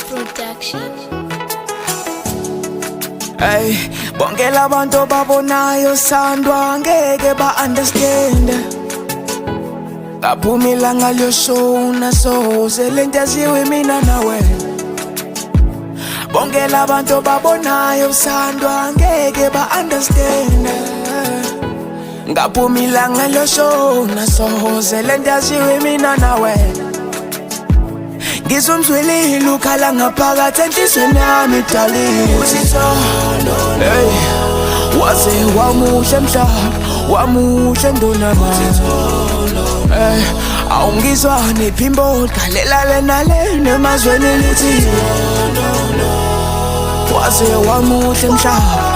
Production. Hey, bonke labantu babonayo sandwa ngeke ba-understand. Ngaphumila ngalyo show naso selento yaziwe mina nawe. Bonke labantu babonayo sandwa ngeke ba-understand. Ngaphumila ngalyo show naso selento yaziwe mina nawe. Ngizumzwilile ukhala ngaphakathi enhlizweni yami darling. Hey, waze wamuhle mhlaba, wamuhle ndonama. Hey, awungizwa nephimbo galela lena lena emazweni lithi waze wamuhle mhlaba.